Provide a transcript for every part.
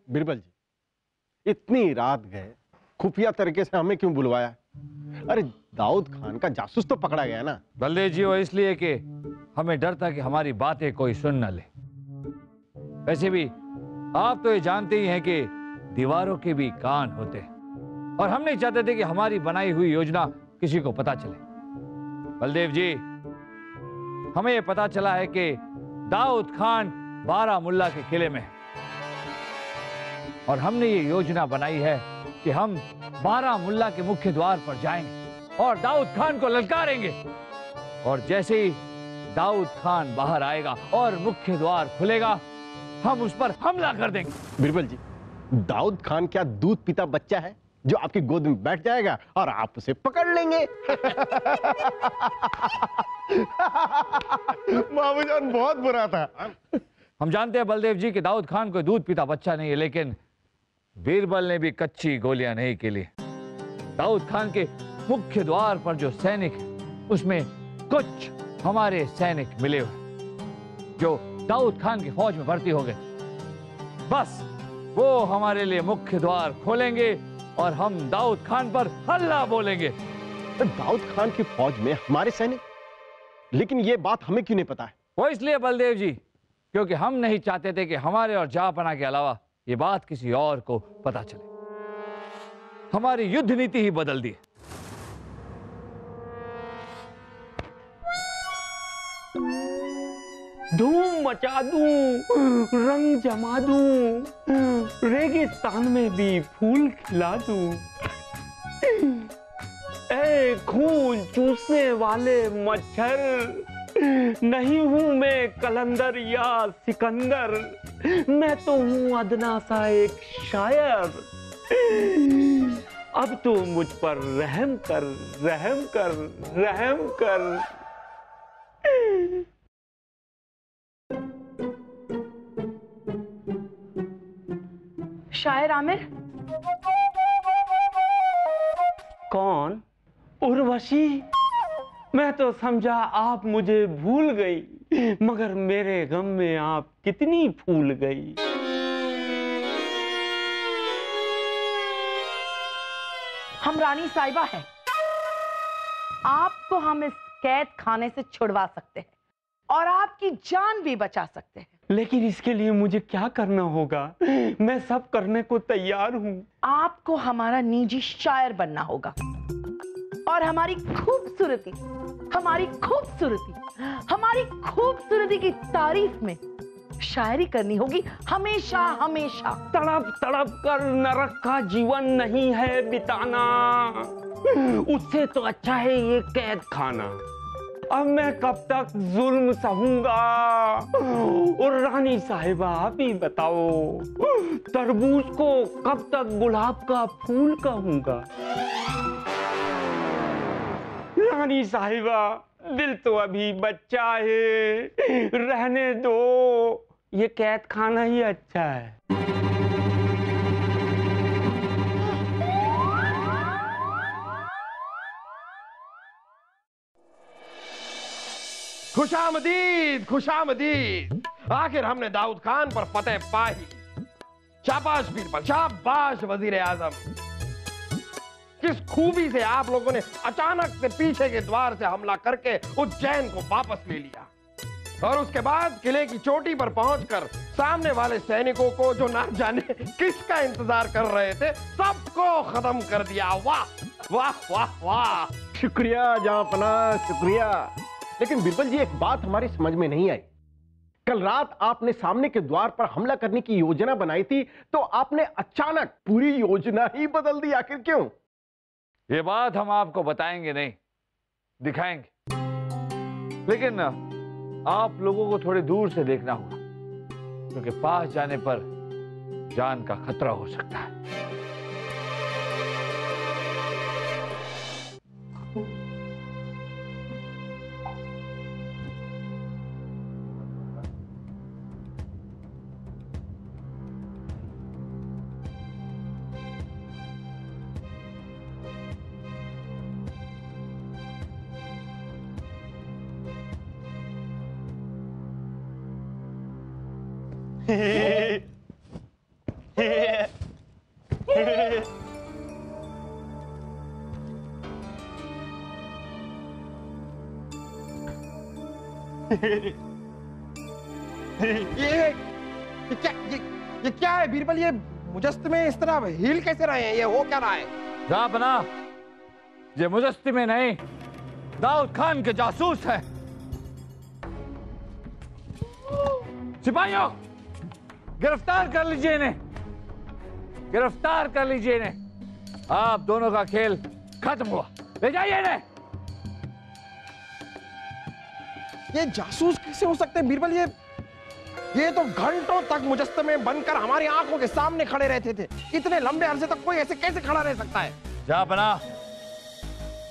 बिरबल जी, इतनी रात गए, खुफिया तरीके से हमें क्यों बुलवाया? अरे दाऊद खान का जासूस तो पकड़ा गया ना। बलदेव जी, वो इसलिए कि हमें डर था कि हमारी बातें कोई सुन न ले। वैसे भी आप तो ये जानते ही हैं कि दीवारों के भी कान होते हैं, और हम नहीं चाहते थे कि हमारी बनाई हुई योजना किसी को पता चले। बलदेव जी, हमें यह पता चला है कि दाऊद खान बारामुल्ला के किले में है, और हमने ये योजना बनाई है कि हम बारामुल्ला के मुख्य द्वार पर जाएंगे और दाऊद खान को ललकारेंगे, और जैसे ही दाऊद खान बाहर आएगा और मुख्य द्वार खुलेगा, हम उस पर हमला कर देंगे। बिरबल जी, दाऊद खान क्या दूध पीता बच्चा है जो आपकी गोद में बैठ जाएगा और आप उसे पकड़ लेंगे? मामूजान बहुत बुरा था। हम जानते हैं बलदेव जी कि दाऊद खान कोई दूध पीता बच्चा नहीं है, लेकिन बीरबल ने भी कच्ची गोलियां नहीं के लिए। दाऊद खान के मुख्य द्वार पर जो सैनिक है, उसमें कुछ हमारे सैनिक मिले हुए जो दाऊद खान की फौज में भर्ती हो गए। बस वो हमारे लिए मुख्य द्वार खोलेंगे और हम दाऊद खान पर हल्ला बोलेंगे। दाऊद खान की फौज में हमारे सैनिक? लेकिन ये बात हमें क्यों नहीं पता है? वो इसलिए बलदेव जी, क्योंकि हम नहीं चाहते थे कि हमारे और जहांपना के अलावा ये बात किसी और को पता चले। हमारी युद्ध नीति ही बदल दी। धूम मचा दूं, रंग जमा दूं, रेगिस्तान में भी फूल खिला दूं। ए खून चूसने वाले मच्छर, नहीं हूं मैं कलंदर या सिकंदर, मैं तो हूं अदना सा एक शायर। अब तो मुझ पर रहम कर, रहम कर, रहम कर। शायर आमिर? कौन? उर्वशी? मैं तो समझा आप मुझे भूल गई, मगर मेरे गम में आप कितनी फूल गई। हम रानी साहिबा हैं। आपको हम इस कैद खाने से छुड़वा सकते हैं और आपकी जान भी बचा सकते हैं। लेकिन इसके लिए मुझे क्या करना होगा? मैं सब करने को तैयार हूँ। आपको हमारा निजी शायर बनना होगा और हमारी खूबसूरती, हमारी खूबसूरती की तारीफ में शायरी करनी होगी हमेशा हमेशा। तड़प तड़प कर नरक का जीवन नहीं है बिताना, उससे तो अच्छा है ये कैद खाना। अब मैं कब तक जुल्म सहूंगा? और रानी साहिबा आप ही बताओ, तरबूज को कब तक गुलाब का फूल कहूंगा? रानी साहिबा, दिल तो अभी बच्चा है, रहने दो, ये कैद खाना ही अच्छा है। खुशामदीद, खुशामदीद। आखिर हमने दाऊद खान पर फतेह पाई। शाबाश बीरबल, शाबाश वजीर आजम। किस खूबी से आप लोगों ने अचानक से पीछे के द्वार से हमला करके उज्जैन को वापस ले लिया, और उसके बाद किले की चोटी पर पहुंचकर सामने वाले सैनिकों को जो ना जाने किसका इंतजार कर रहे थे, सबको खत्म कर दिया। वाह वाह वाह वाह। शुक्रिया जहांपना, शुक्रिया। लेकिन बिरबल जी, एक बात हमारी समझ में नहीं आई। कल रात आपने सामने के द्वार पर हमला करने की योजना बनाई थी, तो आपने अचानक पूरी योजना ही बदल दी। आखिर क्यों? ये बात हम आपको बताएंगे नहीं, दिखाएंगे। लेकिन आप लोगों को थोड़ी दूर से देखना होगा, क्योंकि पास जाने पर जान का खतरा हो सकता है। ये क्या है बीरबल? ये मुजस्समे इस तरह हिल कैसे रहे हैं? ये हो क्या रहा है? जापना, ये मुजस्समे नहीं, दाऊद खान के जासूस है। सिपाहियों, गिरफ्तार कर लीजिए इन्हें, गिरफ्तार कर लीजिए इन्हें। आप दोनों का खेल खत्म हुआ, ले जाइए इन्हें। ये जासूस कैसे हो सकते हैं बीरबल? ये तो घंटों तक मुजस्समे बनकर हमारी आंखों के सामने खड़े रहते थे। इतने लंबे अरसे तक कोई ऐसे कैसे खड़ा रह सकता है? जापना,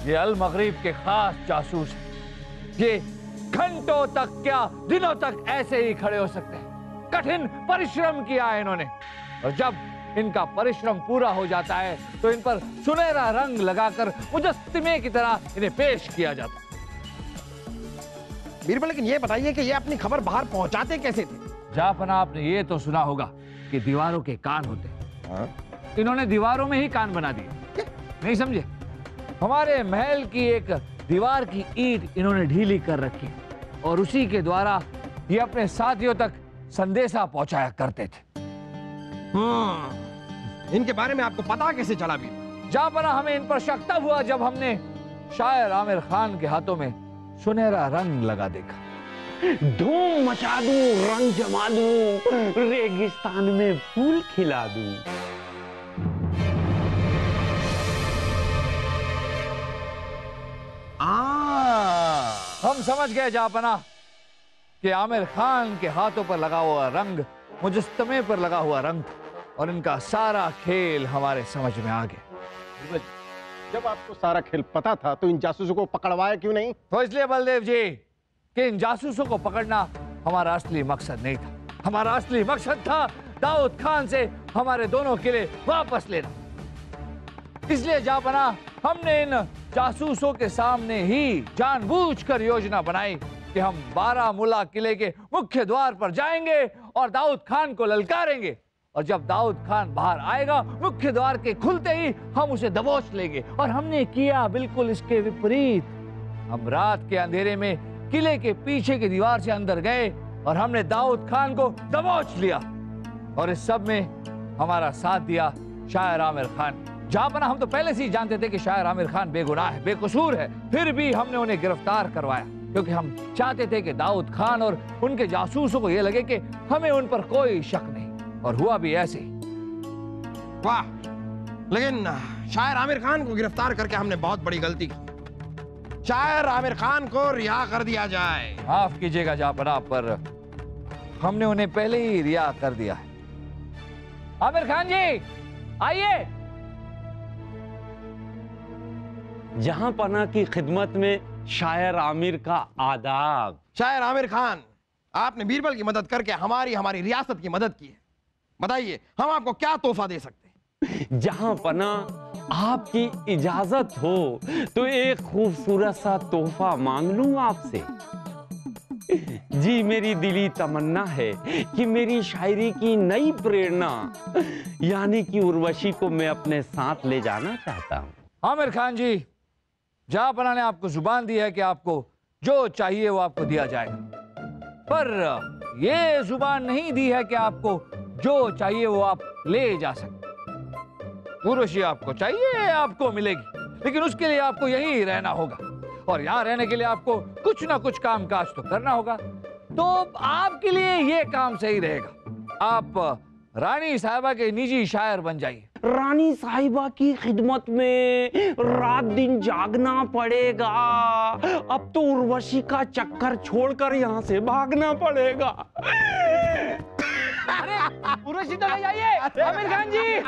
ये अल मगरिब के खास जासूस है। ये घंटों तक क्या दिनों तक ऐसे ही खड़े हो सकते हैं। कठिन परिश्रम किया है इन्होंने, और जब इनका परिश्रम पूरा हो जाता है तो इन पर सुनहरा रंग लगाकर मुजस्समे की तरह इन्हें पेश किया जाता है। बीरबल, लेकिन ये बताइए कि ये अपनी खबर बाहर पहुंचाते कैसे थे? जापना, आपने ये तो सुना होगा कि दीवारों के कान होते हैं। इन्होंने दीवारों में ही कान बना दिए, नहीं समझे? हमारे महल की एक दीवार की ईंट इन्होंने ढीली कर रखी और उसी के द्वारा ये अपने साथियों तक संदेशा पहुंचाया करते थे। इनके बारे में आपको पता कैसे चला बीरबल? जापना, हमें इन पर शक तब हुआ जब हमने शायर आमिर खान के हाथों में सुनहरा रंग लगा देखा। धूम मचा दूं, रंग जमा दूं, रेगिस्तान में फूल खिला दूं। हम समझ गए जापना कि आमिर खान के हाथों पर लगा हुआ रंग मुजस्समे पर लगा हुआ रंग था और इनका सारा खेल हमारे समझ में आ गया। जब आपको सारा खेल पता था तो इन जासूसों को पकड़वाया क्यों नहीं? तो इसलिए बलदेव जी कि इन जासूसों को पकड़ना हमारा असली मकसद नहीं था। हमारा असली मकसद था दाऊद खान से हमारे दोनों किले वापस लेना। इसलिए जापना, हमने इन जासूसों के सामने ही जानबूझकर योजना बनाई कि हम बारामूला किले के मुख्य द्वार पर जाएंगे और दाऊद खान को ललकारेंगे, और जब दाऊद खान बाहर आएगा मुख्य द्वार के खुलते ही हम उसे दबोच लेंगे। और हमने किया बिल्कुल इसके विपरीत। हम रात के अंधेरे में किले के पीछे की दीवार से अंदर गए और हमने दाऊद खान को दबोच लिया, और इस सब में हमारा साथ दिया शायर आमिर खान। जापना, हम तो पहले से ही जानते थे कि शायर आमिर खान बेगुनाह है, बेकसूर है, फिर भी हमने उन्हें गिरफ्तार करवाया क्योंकि हम चाहते थे कि दाऊद खान और उनके जासूसों को यह लगे कि हमें उन पर कोई शक नहीं, और हुआ भी ऐसे ही। वाह, लेकिन शायर आमिर खान को गिरफ्तार करके हमने बहुत बड़ी गलती की। शायर आमिर खान को रिहा कर दिया जाए। माफ कीजिएगा जापना, पर हमने उन्हें पहले ही रिहा कर दिया है। आमिर खान जी, आइए। जहां पना की खिदमत में शायर आमिर का आदाब। शायर आमिर खान, आपने बीरबल की मदद करके हमारी रियासत की मदद की है। बताइए, हम आपको क्या तोहफा दे सकते हैं? जहां पना आपकी इजाजत हो तो एक खूबसूरत सा तोहफा मांग लूं आपसे। जी, मेरी दिली तमन्ना है कि मेरी शायरी की नई प्रेरणा यानी कि उर्वशी को मैं अपने साथ ले जाना चाहता हूं। आमिर खान जी, जापना ने आपको जुबान दी है कि आपको जो चाहिए वो आपको दिया जाएगा, पर यह जुबान नहीं दी है कि आपको जो चाहिए वो आप ले जा सकते। उर्वशी आपको चाहिए, आपको मिलेगी, लेकिन उसके लिए आपको यहीं रहना होगा, और यहाँ रहने के लिए आपको कुछ ना कुछ काम काज तो करना होगा। तो आपके लिए ये काम सही रहेगा, आप रानी साहिबा के निजी शायर बन जाइए। रानी साहिबा की खिदमत में रात दिन जागना पड़ेगा। अब तो उर्वशी का चक्कर छोड़कर यहाँ से भागना पड़ेगा। अरे उर्वशी तो ले जाइए आमिर खान जी।